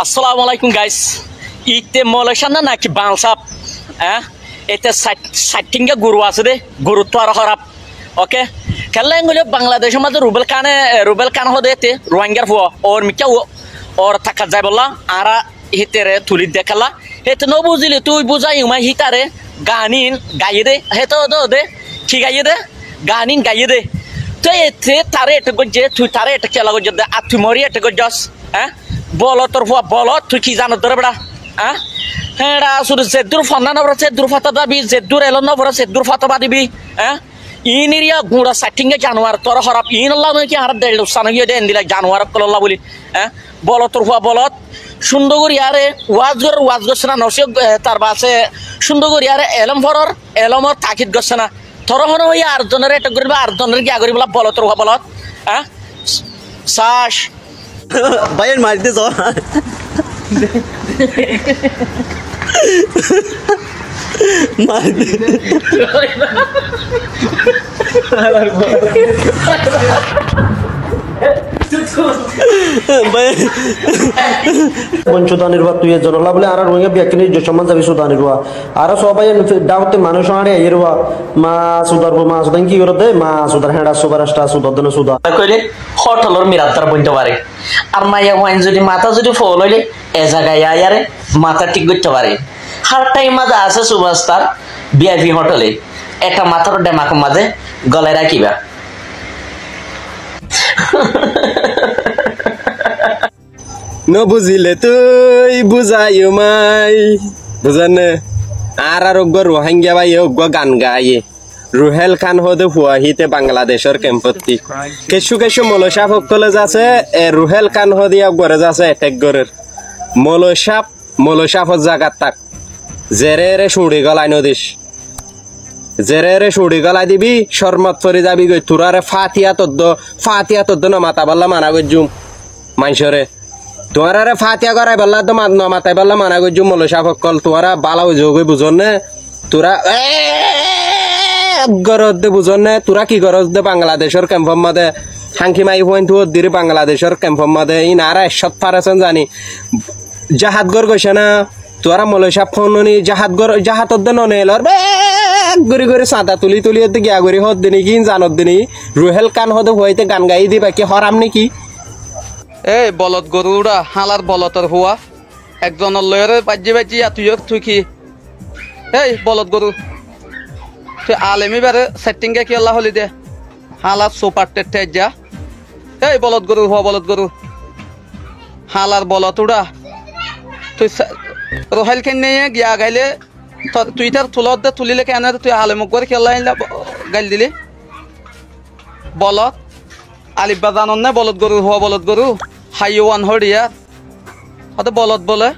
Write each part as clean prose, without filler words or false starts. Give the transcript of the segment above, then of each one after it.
আসসালামু আলাইকুম গাইস ইতে মলেশানা নাকি বালসাপ হ্যাঁ এতে সাইটিংগে গুরু আছে দে গুরুত্ব আর খারাপ ওকে খেললে গুলো বাংলাদেশের মধ্যে রুবেল কান হদে এতে রোহিঙ্গার হুয়া ওর মিকা ওর থাকা যায় বললা আর হিতেরে তুলি দেখালা হেতে ন বুঝিলি তুই বুঝাই উমাই হিতারে গানিন গাইয়ে দে হেতো দে কি গাইয়ে দে গানিন গাইয়ে দে তো এতে তারে এটা গজে তুই তারে এটা খেলা গজে দে আর তুই মরি এটা গজস হ্যাঁ বল তোর হুয়া বল তুই কি জানো তোর বেড়া হ্যাঁ হ্যাঁ শুধু জেদুর ফন্না নবর জেদুর ফাতা দাবি জেদুর এলো নবর জেদুর ফাতা দিবি হ্যাঁ ইনিরিয়া গুড়া সাইটিংয়ে জানোয়ার তোর হরাপ ইন আল্লাহ নয় কি আর দেড় সানো গিয়ে দেন দিলা জানোয়ার কল্লা বলি হ্যাঁ বল তোর হুয়া বলত সুন্দর করি আরে ওয়াজ গছে না নসে তার বাসে সুন্দর করি আরে এলমর তাকিদ গছে না তোর হন হই আর জনের এটা করিবা আর জনের কি আগরি বলা বল তোর হুয়া বলত হ্যাঁ শ্বাস বাইরে মারতে যাও সুদানির বা তুই জনলা বলে আর রোহিঙ্গা ব্যক্তি যে সম্মান যাবি সুদানির বা আর সবাই দাওতে মানুষ আড়ে এর বা মা সুদার মা সুদান কি করে দে মা সুদার হেডা সুপারস্টার সুদার দন সুদা কইলে হোটেলর মিরাদার বইতে পারে আর মাইয়া ওয়াইন যদি মাথা যদি ফল হইলে এ জায়গায় আয়ারে মাথা ঠিক করতে পারে হার টাইম মাঝে আছে সুপারস্টার ভিআইপি হোটেলে একটা মাথার ডেমাক মাঝে গলায় রাখিবা ন বুঝিলে তুই বুঝাই মাই বুঝানে আর রোহিঙ্গা ভাই গান গায়ে রুহেল খান হদে হুয়াহিতে বাংলাদেশের কেম্পত্তি কেশু মলসাপ কলেজ আছে রুহেল খান হদিয়া গরেজ আছে এটেক গরের মলসাপর জাগাত তাক জেরে সুড়ি গলাই নদিস জেরে সুড়ি গলাই দিবি শর্মত ফরি যাবি গই তুরারে ফাতিয়া তদ্দ ন মাতা বাল্লা মানা গজুম মাইসরে তোমার ফাতিয়া করাই পারলা তো মাতাই পারলা মানা গজু মলসা ফকল তোমারা বালা যোগ বুঝন নে তোরা গরজ দে বুঝন নে তোরা কি গরজ দে বাংলাদেশের ক্যাম্পর মাদে হাঙ্কি মাই পয়েন্ট দিরে বাংলাদেশের ক্যাম্পর মাদে ই নারা সব পারেছেন জানি জাহাত গর গৈছে না তোরা মলসা ফোননি জাহাত দে ননে এলর গড়ি চাঁদা তুলি গিয়া গড়ি হদ দিনি কি জানত দিনি রুহেল কান হদে হইতে গান গাই দিবা কি হরাম নাকি এই বলদ গরুরা হালার বলতর হুয়া একজনের লয়ের বাজি তুই কি এই বলদ গরু তুই আলেমি বারে সেটিংকে কি আল্লাহ হলি দে হালার সুপার টেটে যা এই বলদ গরু হুয়া বলদ গরু হালার বলত উড়া তুই রোহেল কে নিয়ে গিয়া গাইলে তুই তার তুলত দে তুলিলে কেন তুই আলেমুক করে খেলা গাইল দিলি বলত আলিব্বা জানন না বলদ গরু হুয়া বলদ গরু হাইওয়ান হরিয়া হয়তো বলদ বলে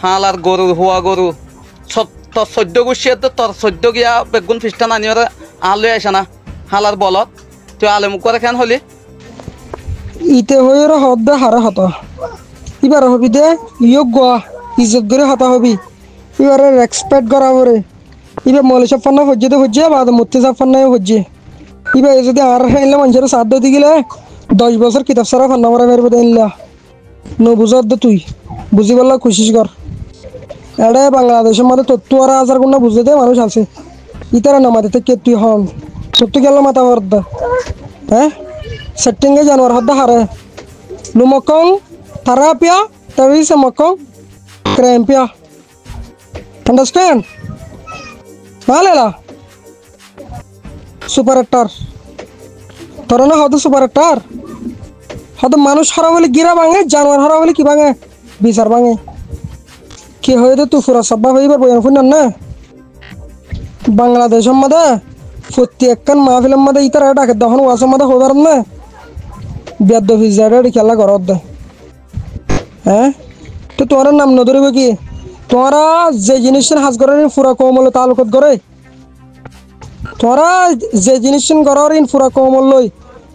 হালার গরু হুয়া গরু তোর 14 গুছিয়ে তোর 14 গিয়া বেগুন ফিস্টান আনিয়ে আলু আসে না হালার বলদ তুই আলেমুক করে কেন হলি ইতে হইর হদ হারা হত এবার হবি দে ইয়োগ গোয়া ইজ্জত করে হতা হবি এবারে রেসপেক্ট করা পরে এবার মলেশা ফান্না হজ্জে বাদ মূর্তি সাফ ফান্নায় হজ্জে এবার যদি আর হেলে মানুষের সাধ্য দি গেলে 10 বছর কিতাব সারা ফান্না করা বেরবে দেনলা ন বুঝত দে তুই বুঝি বললা কোশিশ কর এড়ে বাংলাদেশের মধ্যে তত্ত্ব আর হাজার গুণা বুঝে দে মানুষ আছে ইতারা নামাতে থেকে তুই হন সত্যি গেল মাথা হরদ হ্যাঁ সেটিংয়ে জানোয়ার হদ্দা হারে লুমকং থারাপিয়া তবে সে মকং ক্র্যাম্পিয়া আন্ডারস্ট্যান্ড ভালেলা সুপার স্টার তোরা না হতো সুপার স্টার হয়তো মানুষ হারা বলে গিরা ভাঙে জানোয়ার হারা বলে কি ভাঙে বিচার ভাঙে কি হয়ে তুই ফুরা সব্বা হইবার বয়ান শুনান না বাংলাদেশের মধ্যে প্রত্যেকখান মাহফিলের মধ্যে ইতার ডাকে তখন ওয়াসের মধ্যে হবার না বেদ্য ফিজারে খেলা ঘরত দে হ্যাঁ তো তোমার নাম ন ধরবে কি তোমরা যে জিনিসের হাজ করার ফুরা কমল তালুকত করে তোমরা যে জিনিস করার ফুরা কমল লই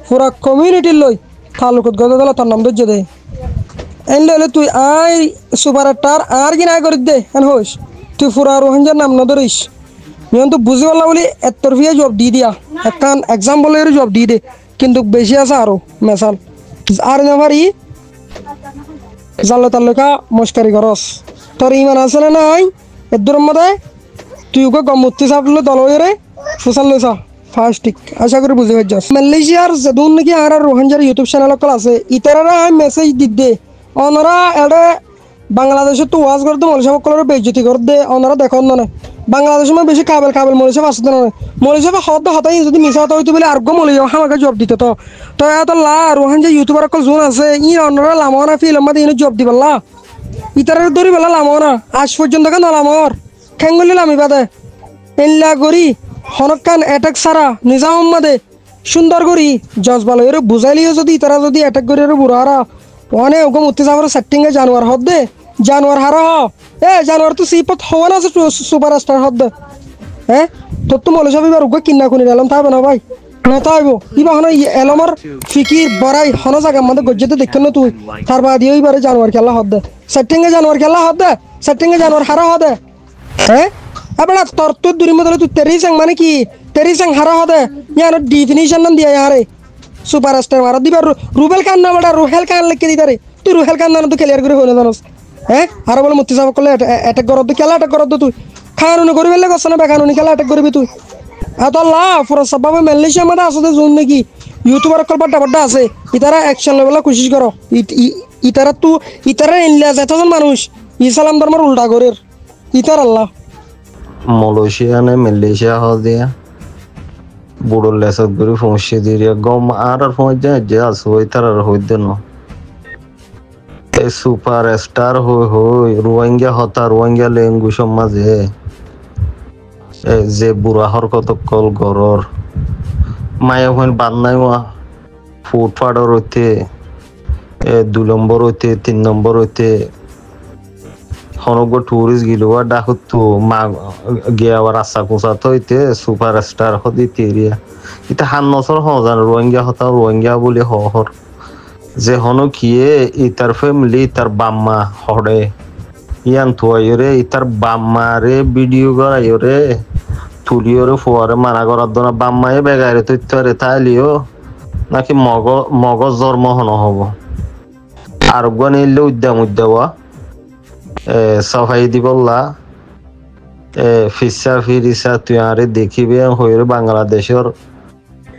ফুরা কমিউনিটির লই তালুকত গত দিলে তোর নাম ধৈর্য দে এনলে তুই আই সুপার স্টার আর কি নাই করি দে এন হোস তুই ফুরা রোহিঙ্গার নাম ন ধরিস নিয়ম তো বুঝি পারলা বলি এতরফিয়া জব দি দিয়া একখান এক্সাম্পলের জব দি দে কিন্তু বেশি আছে আরো মেসাল আর না পারি জাল্লো তাল্লুকা মস্কারি করস তোর ইমান আছে না নাই এর মধ্যে তুই ওকে গমুত্তি চাপলে দল হয়ে রে ফুসাল লইছা ফাস্টিক আশা করি বুঝে যাস মালয়েশিয়ার যেদুন নাকি আর রোহিঙ্গার ইউটিউব চ্যানেল কল আছে ইতারা মেসেজ দিতে ওনারা এটা বাংলাদেশে তো ওয়াজ করতে মলেশিয়া সকলের বেইজ্জতি করে দে ওনারা দেখুন না বাংলাদেশের মধ্যে বেশি কাবেল মলেশিয়া আসতে না মলেশিয়া হতাই যদি মিশা হতা হইতে বলে আর গো মলেশিয়া আমাকে জব দিতে তো তো এত লা রোহিঙ্গা ইউটিউবার কল জোন আছে ই ওনারা লামো না ফিল্ম মাঝে ইনে জব দিবাল্লা ইতারা ধরি বেলা লামো না আজ পর্যন্ত কেন লামর খেঙ্গুলি লামি বাদে এল্লা গরি হনকান অ্যাটাক সারা নিজাম মাদে সুন্দর করি জজবাল এর বুঝাইলিও যদি তারা যদি অ্যাটাক করে বুড়ারা ওনে ওগম উত্তে যাবার সেটিং এ জানোয়ার হদ দে জানোয়ার হারা হ এ জানোয়ার তো সিপত হওয়া না সুপারস্টার হদ দে হ্যাঁ তোর তো মলে সব এবার ওকে কিন্না কোনি এলাম থাকবে না ভাই না তাইব ইবা হন এলমর ফিকির বড়াই হন জায়গা মধ্যে গজ্জেতে দেখেন না তুই তার বাদ এবারে জানোয়ার খেলা হদ দে সেটিং এ জানোয়ার খেলা হদ দে সেটিং এ জানোয়ার হারা হদ দে হ্যাঁ abala tortu duri modal tu terisang mana ki terisang hara hoda yana definition nan dia yare superstar mara dibar rubel kan na bada ruhel kan lekke ditare tu ruhel kan na tu clear করে হনে জানোস হ্যাঁ আর বলে মুত্তি সাহেব করলে attack করদ খেলা attack করদ তুই কানুনি করবি বলে কস না বেকানুনি খেলা অ্যাটাক করবি তুই আতাল্লাহ ফর সবাব মালয়েশিয়া মধ্যে আসতে জোন নাকি ইউটিউবার কল বড় আছে ইতারা অ্যাকশন লেভেলে কোশিশ করো ইতারা ইনলা যতজন মানুষ ইসলাম ধর্মের উল্টা করের ইতার আল্লাহ মালয়েশিয়া নে মালয়েশিয়া হদিয়া বুড়ো লেসত গরি ফমসে দিরিয়া গম আর ফমজা যে আসই তার হইতে ন এ সুপার স্টার হই রোহিঙ্গা হতা রোহিঙ্গা লেঙ্গুয়েজ মাঝে এ যে বুড়া হরকত কল গরর মায়া হইন বান্নাইওয়া ফুটপাড়র হইতে এ 2 নম্বর হইতে 3 নম্বর হইতে হনগো টুরিস্ট গিলোয়া ডাকুত মা গিয়া রাস্তা কোসা তইতে সুপারস্টার হদিতে এরিয়া এটা হান্নসর হজান রোহিঙ্গা হতা রোহিঙ্গা বলে হর যে হন কিয়ে ইতার ফ্যামিলি ইতার বাম্মা হড়ে ইয়ান তুয়াইরে ইতার বাম্মারে ভিডিও করাইরে তুলিওরে ফুয়ারে মানা করার দনা বাম্মায়ে বেগাইরে তৈতরে তাইলিও নাকি মগজ জন্ম হন হব আর গনে ইল্লে উদ্যামা সফাই দিবল্লা ফিসা ফিরিসা তুই আরে দেখিবে হইরে বাংলাদেশের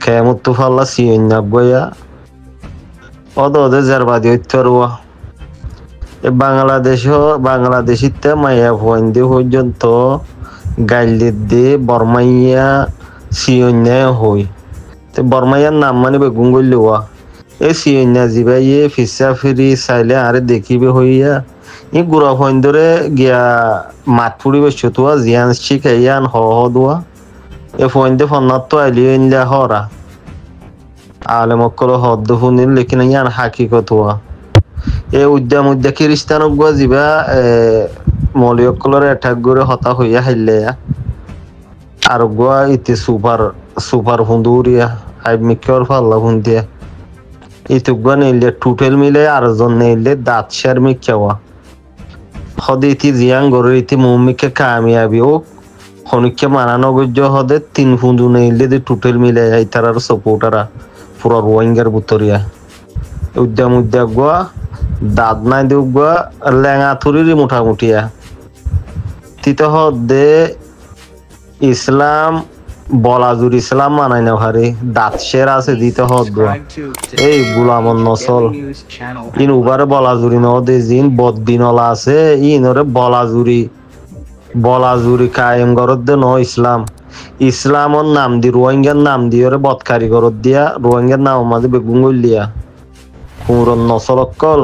খেমত ফাল্লা সিয়ন্যা গয়া অদে জারবাদি হইতরওয়া এ বাংলাদেশিতে মাইয়া ফন্দি পর্যন্ত গাইলে দে বর্মাইয়া সিয়ন্যা হই তে বর্মাইয়ার নাম মানে বেগুন গইলেওয়া এ সিয়ন্যা জিবাইয়ে ফিসা ফিরি চাইলে আরে দেখিবে হইয়া ই গুড়া ফন্দরে গিয়া মাত ফুড়ি বসে তোয়া জিয়ান শিখাইয়ান হদুয়া এ ফন্দে ফন্নাত তো আইলিও ইনলা হরা আলে মক্কল হদ ফুনিল লেকিন ইয়ান হাকিকত হওয়া এ উদ্যাম খ্রিস্টান গুয়া জিবা মলিয়কলর অ্যাটাক করে হতা হইয়া হাইলে আর গুয়া ইতে সুপার ফুন্দুরিয়া আই মিকর ফাল্লা ফুন্দিয়া ইতে গুয়া নেইলে টোটাল মিলে আর জন নেইলে দাঁত শের মিকাওয়া হদে ইতি জিয়াং গরে ইতি মুমিকে কামিয়াবি ও হনিকে মানানো গজ্জ হদে 3 ফুন্দু নেইলে দে টোটাল মিলে আইতারার সাপোর্টারা পুরো রোহিঙ্গার বুতরিয়া উদ্যাম গুয়া দাঁত নাই দেউ গুয়া লেঙা থুরিরি মোটামুটিয়া তিতে হদে ইসলাম বলাজুর ইসলাম মানাই না ভারি দাঁত শের আছে দিতে হদ গুয়া এই গুলামন নসল ইন উবারে বলাজুরি নদে জিন বদবিনলা আছে ইনরে বলাজুরি কায়েম গরত দে ন ইসলামর নাম দি রোহিঙ্গার নাম দিয়ে বদকারি গরত দিয়া রোহিঙ্গার নাম মাঝে বেগুন গলিয়া কুমরন নসলকল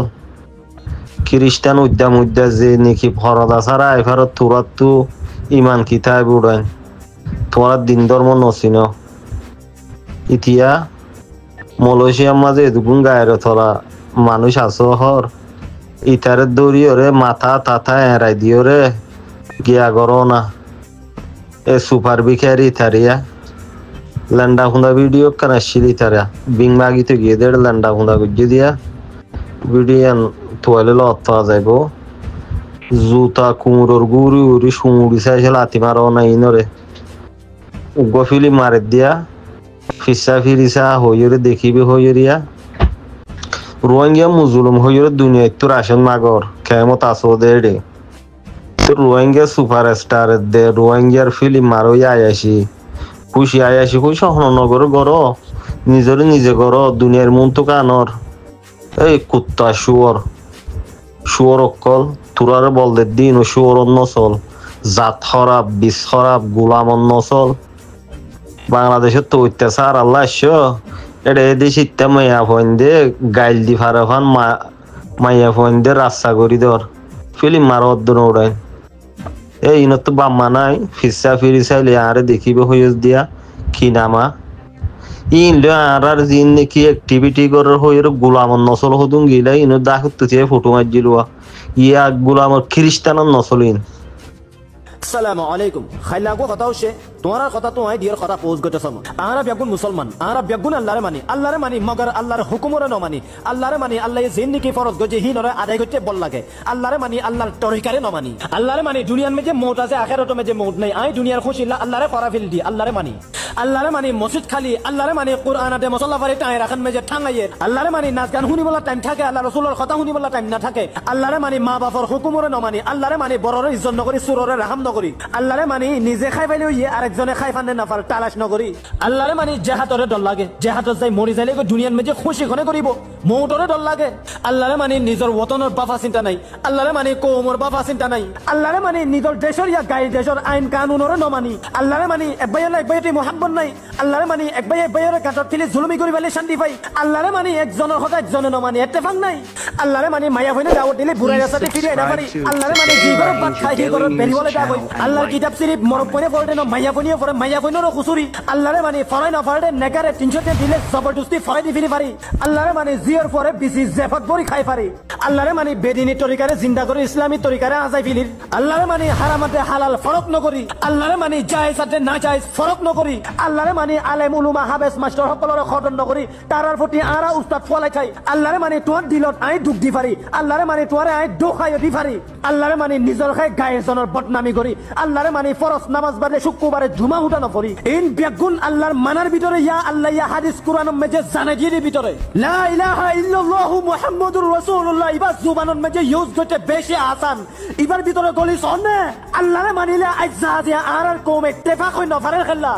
খ্রিস্টান উদ্যাম যে নাকি ফরদা ছাড়া এফারত তুরাতু ইমান কিতাব উড়ান তোমার দিন ধর্ম নসিন ইতিয়া মালয়েশিয়ার মাঝে এদুগুন গায়ের থলা মানুষ আছো হর ইতারে দৌড়িওরে মাথা তাথা এড়াই দিওরে গিয়া গরো না এ সুপার বিখারি তারিয়া ল্যান্ডা হুন্দা ভিডিও কানা শিলি তারা বিং মাগিতে গিয়ে দেড় ল্যান্ডা হুন্দা গুজি দিয়া ভিডিও তোয়ালে লত্তা যাইব জুতা কুমুরর উড়ি সুমুড়ি চাইছে লাথি মারো না ইনরে গফিলি মারে দিয়া ফিসা ফিরিসা হইরে দেখিবে হইরিয়া রোহিঙ্গা মুজলুম হইরে দুনিয়া তোর আসেন মাগর কেমত আসো দে রে তোর রোহিঙ্গা সুপারস্টার দে রোহিঙ্গার ফিল্ম মারো আয়াসি খুশি সহনগর গর নিজরে নিজে গর দুনিয়ার মন তো কানর এই কুত্তা শুয়র অকল তোরার বল দে দিন ও শুয়র নসল জাত খরাব বিষ খরাব গোলাম নসল বাংলাদেশের তো অত্যাচার আল্লাহ এটা এদের শীতটা মাইয়া ফোন দে গাইল দি ফারে ফান মাইয়া ফোন দে রাস্তা করি দর ফিলিম মার অদ্দন উড়াই এই ইনত তো বাম্মা নাই ফিসা ফিরি চাইলে আরে দেখিবে হইস দিয়া কি নামা ইনলে আর জিন নাকি অ্যাক্টিভিটি করার হইর গোলাম নসল হদুন গিলা ইন দাহুত ফটো মারজিলুয়া ইয়া গোলাম খ্রিস্টান নসল ইন আসসালামু আলাইকুম খাইলাগো কথা হচ্ছে তোমার কথা তো আই দিয়ার কথা পোজ গতে সম আরা বেগুন মুসলমান আরা বেগুন আল্লাহরে মানি মগর আল্লাহর হুকুমরে ন মানি আল্লাহরে মানি আল্লাহ জিন্দেগি ফরজ গজে হি নরে আদায় করতে বল লাগে আল্লাহরে মানি আল্লাহর তরিকারে ন মানি আল্লাহরে মানি দুনিয়ার মে যে মউত আছে আখিরাত মে যে মউত নাই আই দুনিয়ার খুশি আল্লাহরে করা ফিল দি আল্লাহরে মানি মসজিদ খালি আল্লাহরে মানি কুরআন আতে মুসাল্লা ফারে টাই রাখান মে যে ঠাঙ্গাইয়ে আল্লাহরে মানি নাচ গান শুনি বলা টাইম থাকে আল্লাহ রাসূলের কথা শুনি বলা টাইম না থাকে আল্লাহরে মানি মা বাবার হুকুমরে ন মানি আল্লাহরে মানি বড়রে ইজ্জত নকরি সুররে রাহাম নকরি আল্লাহরে মানি নিজে খাই পাইলে ইয়ে আরেকজনে খাই ফানে না পার তালাশ নকরি আল্লাহরে মানি জাহাতরে ডর লাগে জাহাতত যাই মরি যাইলে দুনিয়ার মে যে খুশি খনে করিব মউতরে ডর লাগে আল্লাহরে মানি নিজর ওতনের বাফা চিন্তা নাই আল্লাহরে মানি কওমর বাফা চিন্তা নাই আল্লাহরে মানি নিজর দেশর ইয়া গাই দেশর আইন কানুনরে ন মানি আল্লাহরে মানি একবাইতে মোহাব্বত নাই আল্লাহরে মানি একবাইরে কাটত থেকে জুলুমি করি পাইলে শান্তি পাই আল্লাহরে মানি একজনের কথা একজনে ন মানি ইত্তেফাক নাই আল্লাহরে মানি মায়া হইলে দাওয়াত দিলে বুড়াই রাস্তাতে ফিরে আইনা পারি আল্লাহরে মানি জি করে ভাত খাই কি করে বেরিবলে দা কই আল্লাহর কিতাব শরীফ মরক পনে পড়ে ন মায়া পনিয়ে পড়ে মায়া পনিরও খুসুরি আল্লাহরে মানি ফরাই না ফাড়ে নেকারে 300 তে দিলে জবরদস্তি ফরাই দি ফিরি পারি আল্লাহরে মানি জিয়ার পরে বিসি জেফত বড়ি খাই পারি আল্লাহরে মানি বেদিনী তরিকারে জিন্দা করে ইসলামী তরিকারে আজাই ফিলির আল্লাহরে মানি হারামাতে হালাল ফরক নকরি আল্লাহরে মানি জায়েজাতে না জায়েজ ফরক নকরি আল্লাহরে মানি আলেম উলুমা হাবেস মাস্টার সকলরে খতম নকরি তারার প্রতি আরা উস্তাদ ফলাই খাই আল্লাহরে মানি তোর দিলত আই দুখ দি পারি আল্লাহরে মানি তোরে আই দোখাই দি পারি আল্লাহরে মানি নিজর খাই গায়েজনের বদনামি করি আল্লাহরে মানি ফরজ নামাজ বাদে শুক্রবারে জুমা হুটা নপরি ইন বেগুন আল্লাহর মানার ভিতরে ইয়া আল্লাহ ইয়া হাদিস কুরআন মেজে জানে দির ভিতরে লা ইলাহা ইল্লাল্লাহু মুহাম্মাদুর রাসূলুল্লাহ ইবা জুবানন মেজে ইউজ করতে বেশি আসান ইবার ভিতরে গলি সনে আল্লাহরে মানিলে আজ যা দিয়া আর কওমে ইত্তেফাক হই নফারের খেলা